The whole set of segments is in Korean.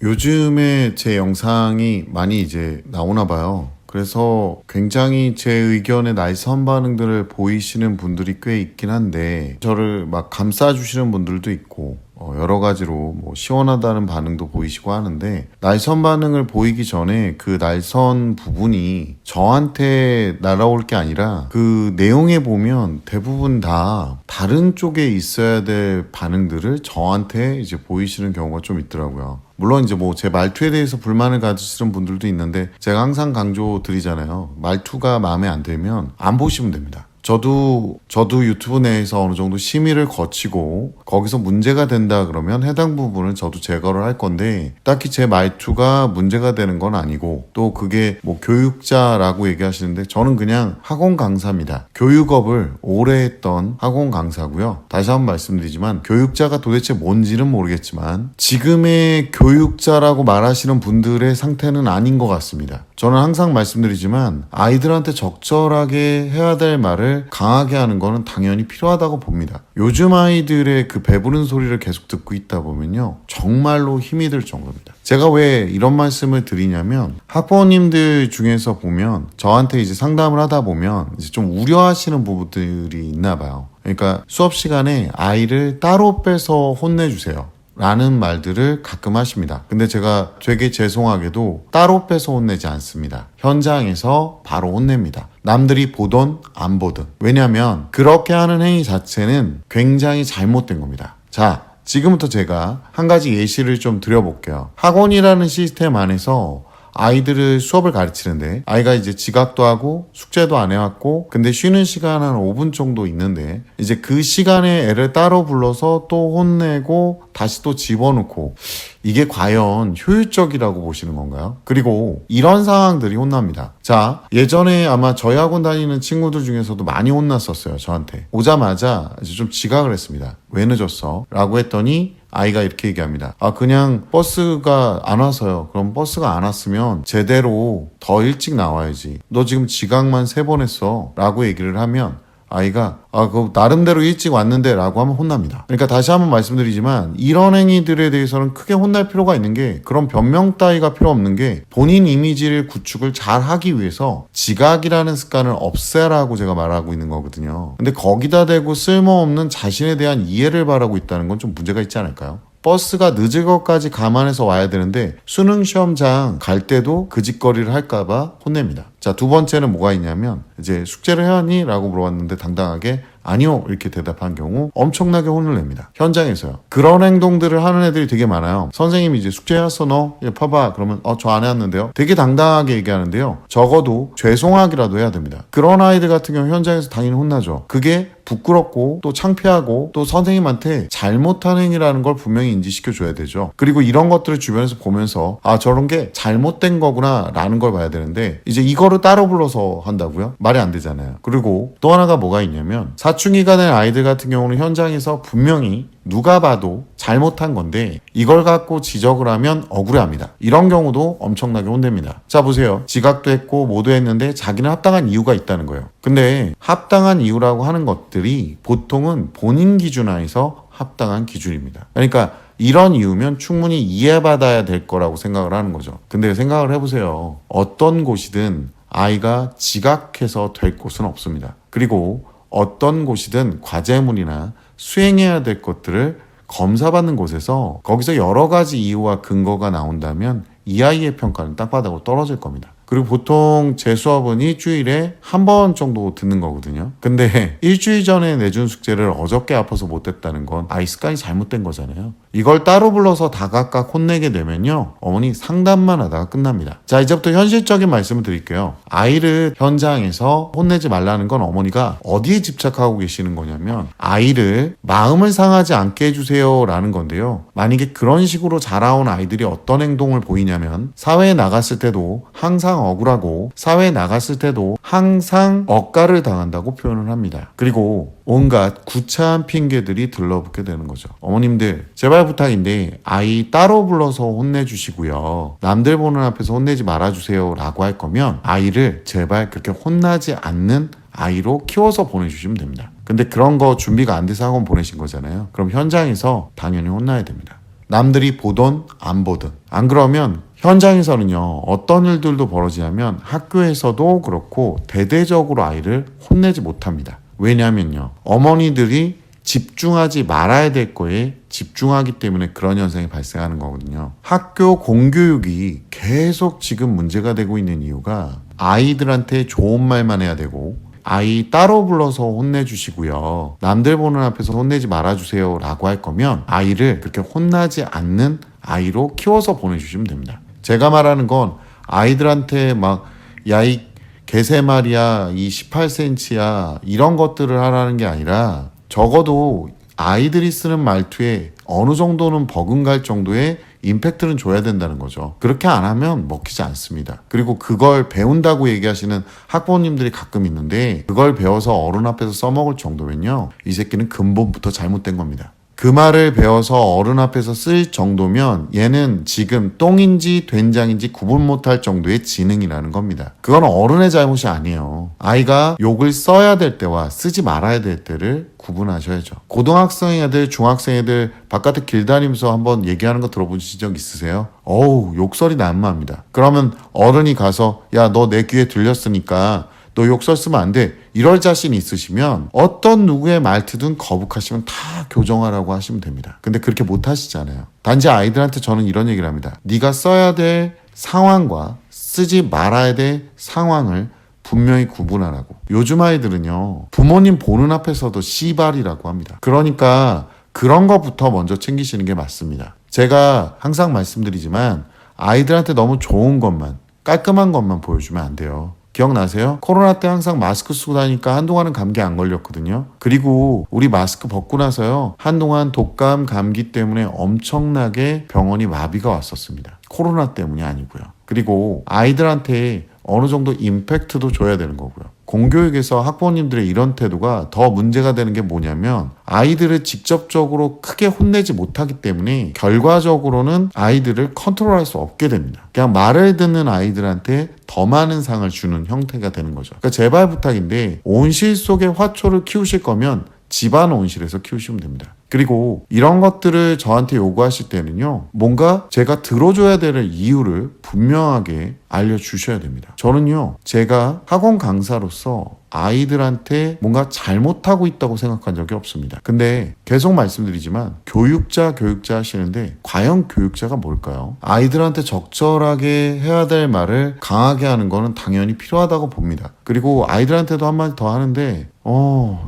요즘에 제 영상이 많이 이제 나오나 봐요. 그래서 굉장히 제 의견에 날선 반응들을 보이시는 분들이 꽤 있긴 한데, 저를 막 감싸주시는 분들도 있고, 여러 가지로 뭐 시원하다는 반응도 보이시고 하는데, 날선 반응을 보이기 전에 그 날선 부분이 저한테 날아올 게 아니라 그 내용에 보면 대부분 다 다른 쪽에 있어야 될 반응들을 저한테 이제 보이시는 경우가 좀 있더라고요. 물론 이제 뭐 제 말투에 대해서 불만을 가지시는 분들도 있는데, 제가 항상 강조 드리잖아요. 말투가 마음에 안 들면 안 보시면 됩니다. 저도 유튜브 내에서 어느 정도 심의를 거치고 거기서 문제가 된다 그러면 해당 부분을 저도 제거를 할 건데, 딱히 제 말투가 문제가 되는 건 아니고, 또 그게 뭐 교육자라고 얘기하시는데 저는 그냥 학원 강사입니다. 교육업을 오래 했던 학원 강사고요. 다시 한번 말씀드리지만 교육자가 도대체 뭔지는 모르겠지만 지금의 교육자라고 말하시는 분들의 상태는 아닌 것 같습니다. 저는 항상 말씀드리지만 아이들한테 적절하게 해야 될 말을 강하게 하는 거는 당연히 필요하다고 봅니다. 요즘 아이들의 그 배부른 소리를 계속 듣고 있다 보면요, 정말로 힘이 들 정도입니다. 제가 왜 이런 말씀을 드리냐면, 학부모님들 중에서 보면 저한테 이제 상담을 하다 보면 이제 좀 우려하시는 부분들이 있나 봐요. 그러니까 수업 시간에 아이를 따로 빼서 혼내주세요 라는 말들을 가끔 하십니다. 근데 제가 되게 죄송하게도 따로 빼서 혼내지 않습니다. 현장에서 바로 혼냅니다. 남들이 보던 안 보든. 왜냐하면 그렇게 하는 행위 자체는 굉장히 잘못된 겁니다. 자, 지금부터 제가 한 가지 예시를 좀 드려볼게요. 학원이라는 시스템 안에서 아이들을 수업을 가르치는데, 아이가 이제 지각도 하고 숙제도 안 해왔고, 근데 쉬는 시간 한 5분 정도 있는데, 이제 그 시간에 애를 따로 불러서 또 혼내고 다시 또 집어넣고, 이게 과연 효율적이라고 보시는 건가요? 그리고 이런 상황들이 혼납니다. 자, 예전에 아마 저희 학원 다니는 친구들 중에서도 많이 혼났었어요. 저한테 오자마자 이제 좀 지각을 했습니다. 왜 늦었어? 라고 했더니 아이가 이렇게 얘기합니다. 그냥 버스가 안 와서요. 그럼 버스가 안 왔으면 제대로 더 일찍 나와야지. 너 지금 지각만 3번 했어. 라고 얘기를 하면 아이가 그 나름대로 일찍 왔는데 라고 하면 혼납니다. 그러니까 다시 한번 말씀드리지만, 이런 행위들에 대해서는 크게 혼날 필요가 있는 게, 그런 변명 따위가 필요 없는 게, 본인 이미지를 구축을 잘 하기 위해서 지각이라는 습관을 없애라고 제가 말하고 있는 거거든요. 근데 거기다 대고 쓸모없는 자신에 대한 이해를 바라고 있다는 건 좀 문제가 있지 않을까요? 버스가 늦을 것까지 감안해서 와야 되는데 수능 시험장 갈 때도 그 짓거리를 할까봐 혼냅니다. 자, 두 번째는 뭐가 있냐면, 이제 숙제를 해왔니? 라고 물어봤는데 당당하게 아니요 이렇게 대답한 경우 엄청나게 혼을 냅니다. 현장에서요. 그런 행동들을 하는 애들이 되게 많아요. 선생님이 이제 숙제 해왔어 너? 봐봐. 그러면 저 안 해왔는데요. 되게 당당하게 얘기하는데요. 적어도 죄송하기라도 해야 됩니다. 그런 아이들 같은 경우 현장에서 당연히 혼나죠. 그게 부끄럽고 또 창피하고 또 선생님한테 잘못한 행위라는 걸 분명히 인지시켜줘야 되죠. 그리고 이런 것들을 주변에서 보면서 저런 게 잘못된 거구나 라는 걸 봐야 되는데, 이제 이거를 따로 불러서 한다고요? 말이 안 되잖아요. 그리고 또 하나가 뭐가 있냐면, 사춘기가 된 아이들 같은 경우는 현장에서 분명히 누가 봐도 잘못한 건데 이걸 갖고 지적을 하면 억울해합니다. 이런 경우도 엄청나게 혼냅니다. 자, 보세요. 지각도 했고 뭐도 했는데 자기는 합당한 이유가 있다는 거예요. 근데 합당한 이유라고 하는 것들이 보통은 본인 기준 하에서 합당한 기준입니다. 그러니까 이런 이유면 충분히 이해받아야 될 거라고 생각을 하는 거죠. 근데 생각을 해보세요. 어떤 곳이든 아이가 지각해서 될 곳은 없습니다. 그리고 어떤 곳이든 과제물이나 수행해야 될 것들을 검사받는 곳에서 거기서 여러 가지 이유와 근거가 나온다면 이 아이의 평가는 땅바닥으로 떨어질 겁니다. 그리고 보통 제 수업은 일주일에 한 번 정도 듣는 거거든요. 근데 일주일 전에 내준 숙제를 어저께 아파서 못했다는 건 아이 습관이 잘못된 거잖아요. 이걸 따로 불러서 다각각 혼내게 되면요, 어머니 상담만 하다가 끝납니다. 자, 이제부터 현실적인 말씀을 드릴게요. 아이를 현장에서 혼내지 말라는 건 어머니가 어디에 집착하고 계시는 거냐면, 아이를 마음을 상하지 않게 해주세요 라는 건데요. 만약에 그런 식으로 자라온 아이들이 어떤 행동을 보이냐면, 사회에 나갔을 때도 항상 억울하고 사회에 나갔을 때도 항상 억가를 당한다고 표현을 합니다. 그리고 온갖 구차한 핑계들이 들러붙게 되는 거죠. 어머님들 제발 부탁인데 아이 따로 불러서 혼내주시고요. 남들 보는 앞에서 혼내지 말아주세요 라고 할 거면 아이를 제발 그렇게 혼나지 않는 아이로 키워서 보내주시면 됩니다. 근데 그런 거 준비가 안 돼서 학원 보내신 거잖아요. 그럼 현장에서 당연히 혼나야 됩니다. 남들이 보던 안 보든. 안 그러면 현장에서는요, 어떤 일들도 벌어지냐면 학교에서도 그렇고 대대적으로 아이를 혼내지 못합니다. 왜냐면요, 어머니들이 집중하지 말아야 될 거에 집중하기 때문에 그런 현상이 발생하는 거거든요. 학교 공교육이 계속 지금 문제가 되고 있는 이유가 아이들한테 좋은 말만 해야 되고 아이 따로 불러서 혼내주시고요. 남들 보는 앞에서 혼내지 말아주세요 라고 할 거면 아이를 그렇게 혼나지 않는 아이로 키워서 보내주시면 됩니다. 제가 말하는 건 아이들한테 막 야 이 개새말이야 이 18cm야 이런 것들을 하라는 게 아니라 적어도 아이들이 쓰는 말투에 어느 정도는 버금갈 정도의 임팩트는 줘야 된다는 거죠. 그렇게 안 하면 먹히지 않습니다. 그리고 그걸 배운다고 얘기하시는 학부모님들이 가끔 있는데 그걸 배워서 어른 앞에서 써먹을 정도면요, 이 새끼는 근본부터 잘못된 겁니다. 그 말을 배워서 어른 앞에서 쓸 정도면 얘는 지금 똥인지 된장인지 구분 못할 정도의 지능이라는 겁니다. 그건 어른의 잘못이 아니에요. 아이가 욕을 써야 될 때와 쓰지 말아야 될 때를 구분하셔야죠. 고등학생 애들, 중학생 애들 바깥에 길 다니면서 한번 얘기하는 거 들어보신 적 있으세요? 어우, 욕설이 난무합니다. 그러면 어른이 가서 야, 너 내 귀에 들렸으니까 너 욕설 쓰면 안 돼. 이럴 자신이 있으시면 어떤 누구의 말투든 거북하시면 다 교정하라고 하시면 됩니다. 근데 그렇게 못 하시잖아요. 단지 아이들한테 저는 이런 얘기를 합니다. 네가 써야 될 상황과 쓰지 말아야 될 상황을 분명히 구분하라고. 요즘 아이들은요, 부모님 보는 앞에서도 씨발이라고 합니다. 그러니까 그런 것부터 먼저 챙기시는 게 맞습니다. 제가 항상 말씀드리지만 아이들한테 너무 좋은 것만, 깔끔한 것만 보여주면 안 돼요. 기억나세요? 코로나 때 항상 마스크 쓰고 다니니까 한동안은 감기 안 걸렸거든요. 그리고 우리 마스크 벗고 나서요, 한동안 독감, 감기 때문에 엄청나게 병원이 마비가 왔었습니다. 코로나 때문이 아니고요. 그리고 아이들한테 어느 정도 임팩트도 줘야 되는 거고요. 공교육에서 학부모님들의 이런 태도가 더 문제가 되는 게 뭐냐면 아이들을 직접적으로 크게 혼내지 못하기 때문에 결과적으로는 아이들을 컨트롤할 수 없게 됩니다. 그냥 말을 듣는 아이들한테 더 많은 상을 주는 형태가 되는 거죠. 그러니까 제발 부탁인데 온실 속의 화초를 키우실 거면 집안 온실에서 키우시면 됩니다. 그리고 이런 것들을 저한테 요구하실 때는요, 뭔가 제가 들어줘야 될 이유를 분명하게 알려주셔야 됩니다. 저는요, 제가 학원 강사로서 아이들한테 뭔가 잘못하고 있다고 생각한 적이 없습니다. 근데 계속 말씀드리지만 교육자 하시는데 과연 교육자가 뭘까요? 아이들한테 적절하게 해야 될 말을 강하게 하는 거는 당연히 필요하다고 봅니다. 그리고 아이들한테도 한마디 더 하는데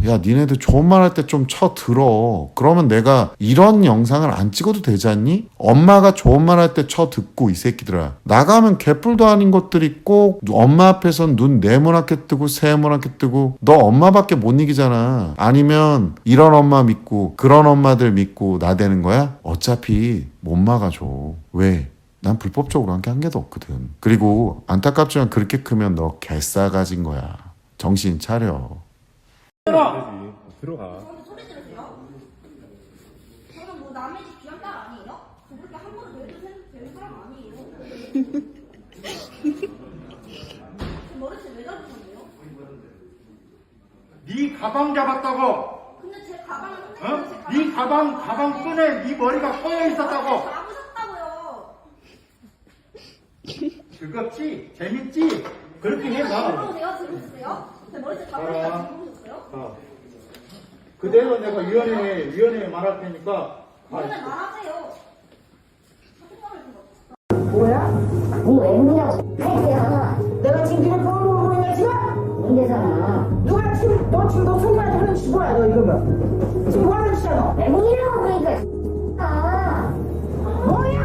야, 니네들 좋은 말 할 때 좀 쳐들어. 그러면 내가 이런 영상을 안 찍어도 되지 않니? 엄마가 좋은 말 할 때 쳐듣고, 이 새끼들아. 나가면 개뿔도 아닌 것들이 꼭 엄마 앞에선 눈 네모나게 뜨고 새모나게 뜨고 너 엄마밖에 못 이기잖아. 아니면 이런 엄마 믿고 그런 엄마들 믿고 나대는 거야? 어차피 못 막아줘. 왜? 난 불법적으로 한 게 한 개도 없거든. 그리고 안타깝지만 그렇게 크면 너 개싸가진 거야. 정신 차려. 들어가. 소리 들으세요? 저는 뭐 남의 집 귀한 딸 아니에요? 저 그렇게 함부로 되는 사람 아니에요. 머리채 왜 잡으셨네요? 네 가방 잡았다고. 근데 제 가방을 어? 혼내서 네 가방 끈에 네 머리가 꼬여 있었다고. 잡으셨다고요. 즐겁지? 재밌지? 그렇게 해 나. 들어오세요? 들어오세요? 제 머리채 잡으니까 들어오셨어요? 그대로 내가 위원회에 말할 테니까. 오늘 말하세요. 뭐야? 네 웬이냐고 새끼야. 내가 지금 니네 보는 거 있냐 지금? 문제잖아. 누가 지금 너 지금 너 소리만 하는 짓이 뭐야 너 이거면? 지금 뭐 하는 짓이야 너? 웬이라고 그러니까 아 뭐야?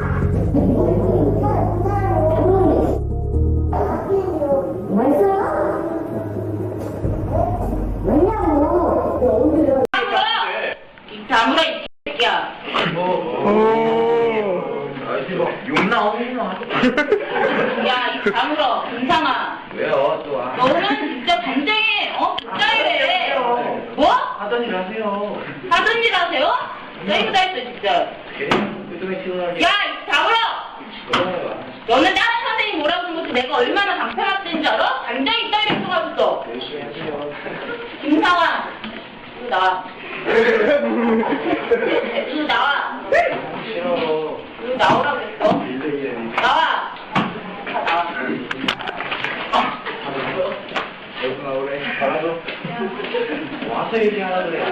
뭐 있어요? 왜냐고? 다물어 이 새끼야. 욕 나오긴 나. 야, 이 다물어, 김상아. 왜요? 또 와. 너는 진짜 반장해, 짜이래. 뭐? 하던 일 하세요. 하던 일 하세요? 짜이보다 했어, 진짜. 그동안 시원하게. 야, 이 다물어. 시원해봐. 너는 다른 선생님 뭐라고 그런 것도 내가 얼마나 당패맞는 줄 알아? 반장이 짜이를 써가지고. 열심히 하세요. 김상아, 이리 나와. 이리 나와. 싫어. 여기 나오라고 했어. 나와. 다 나와. 여기서 나오래. 알아서. 와서 얘기하라 그래.